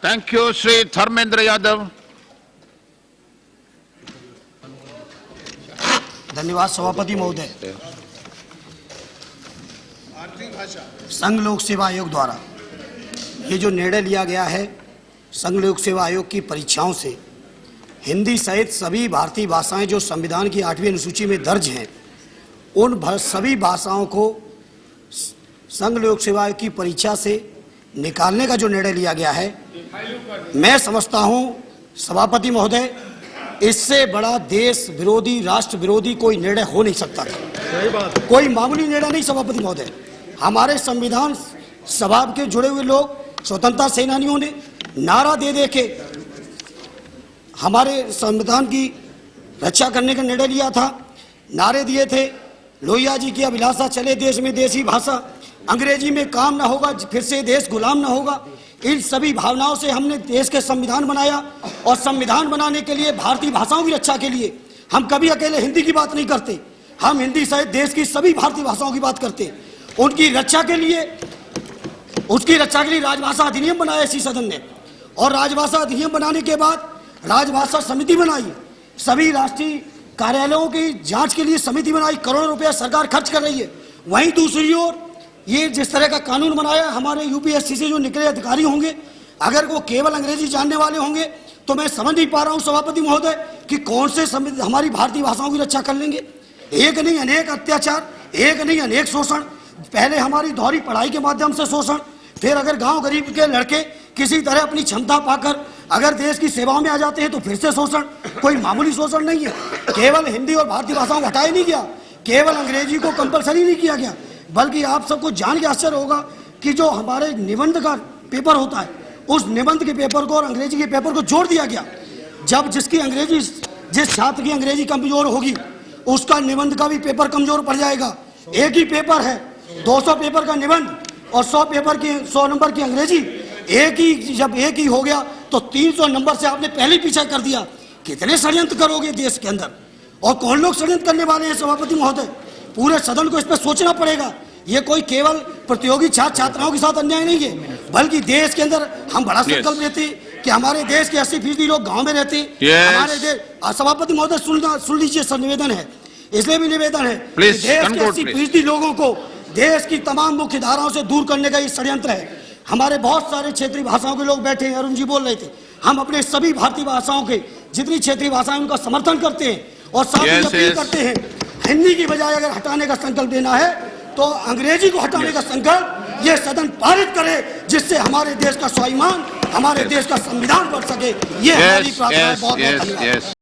Thank you Shri Dharmendra Yadav. धन्यवाद सभापति महोदय। संघ लोक सेवा आयोग द्वारा ये जो निर्णय लिया गया है, संघ लोक सेवा आयोग की परीक्षाओं से हिंदी सहित सभी भारतीय भाषाएं जो संविधान की 8वीं अनुसूची में दर्ज हैं, उन सभी भाषाओं को संघ लोक सेवा आयोग की परीक्षा से निकालने का जो निर्णय लिया गया है, मैं समझता हूं सभापति महोदय, इससे बड़ा देश विरोधी, राष्ट्र विरोधी कोई निर्णय हो नहीं सकता था। कोई मामूली निर्णय नहीं सभापति महोदय। हमारे संविधान सभा के जुड़े हुए लोग, स्वतंत्रता सेनानियों ने नारा दे दे के हमारे संविधान की रक्षा करने का निर्णय लिया था। नारे दिए थे, लोहिया जी की अभिलाषा चले देश में देसी भाषा, अंग्रेजी में काम ना होगा, फिर से देश गुलाम ना होगा। इन सभी भावनाओं से हमने देश के संविधान बनाया, और संविधान बनाने के लिए, भारतीय भाषाओं की रक्षा के लिए हम कभी अकेले हिंदी की बात नहीं करते। हम हिंदी सहित देश की सभी भारतीय भाषाओं की बात करते। उनकी रक्षा के लिए, उसकी रक्षा के लिए राजभाषा अधिनियम बनाया इसी सदन ने, और राजभाषा अधिनियम बनाने के बाद राजभाषा समिति बनाई। सभी राष्ट्रीय कार्यालयों की जांच के लिए समिति बनाई। करोड़ों रुपया सरकार खर्च कर रही है। वहीं दूसरी ओर ये जिस तरह का कानून बनाया, हमारे यूपीएससी से जो निकले अधिकारी होंगे, अगर वो केवल अंग्रेजी जानने वाले होंगे तो मैं समझ नहीं पा रहा हूं सभापति महोदय कि कौन से हमारी भारतीय भाषाओं की रक्षा कर लेंगे। एक नहीं अनेक अत्याचार, एक नहीं अनेक शोषण, पहले हमारी दोहरी पढ़ाई के माध्यम से शोषण, फिर अगर गांव गरीब के लड़के किसी तरह अपनी क्षमता पाकर अगर देश की सेवाओं में आ जाते हैं तो फिर से शोषण। कोई मामूली शोषण नहीं है। केवल हिंदी और भारतीय भाषाओं को हटाया नहीं गया, केवल अंग्रेजी को कंपलसरी नहीं किया गया, बल्कि आप सबको जान के आश्चर्य होगा कि जो हमारे निबंध का पेपर होता है, उस निबंध के पेपर को और अंग्रेजी के पेपर को जोड़ दिया गया। जब जिस छात्र की अंग्रेजी कमजोर होगी, उसका निबंध का भी पेपर कमजोर पड़ जाएगा। एक ही पेपर है, 200 पेपर का निबंध और 100 नंबर की अंग्रेजी, जब एक ही हो गया तो 300 नंबर से आपने पहले पीछा कर दिया। कितने षड्यंत्र करोगे देश के अंदर, और कौन लोग षड्यंत्र करने वाले हैं सभापति महोदय? पूरे सदन को इस पर सोचना पड़ेगा। ये कोई केवल प्रतियोगी छात्र छात्राओं के साथ अन्याय नहीं है, बल्कि देश के अंदर हम बड़ा संकल्प लेते कि हमारे देश के 80% लोग गांव में रहते। हमारे देश, सभापति महोदय सुन लीजिए, सर निवेदन है, इसलिए भी निवेदन है, देश के 80% लोगों को देश की तमाम मुख्य धाराओं से दूर करने का ये षड्यंत्र है। हमारे बहुत सारे क्षेत्रीय भाषाओं के लोग बैठे हैं, अरुण जी बोल रहे थे, हम अपने सभी भारतीय भाषाओं के जितनी क्षेत्रीय भाषाएं उनका समर्थन करते हैं, और साथ ही अपील करते हैं, हिंदी की बजाय अगर हटाने का संकल्प लेना है तो अंग्रेजी को हटाने का संकल्प ये सदन पारित करे, जिससे हमारे देश का स्वाभिमान, हमारे देश का संविधान बढ़ सके। ये हमारी प्रार्थना है। बहुत बहुत धन्यवाद।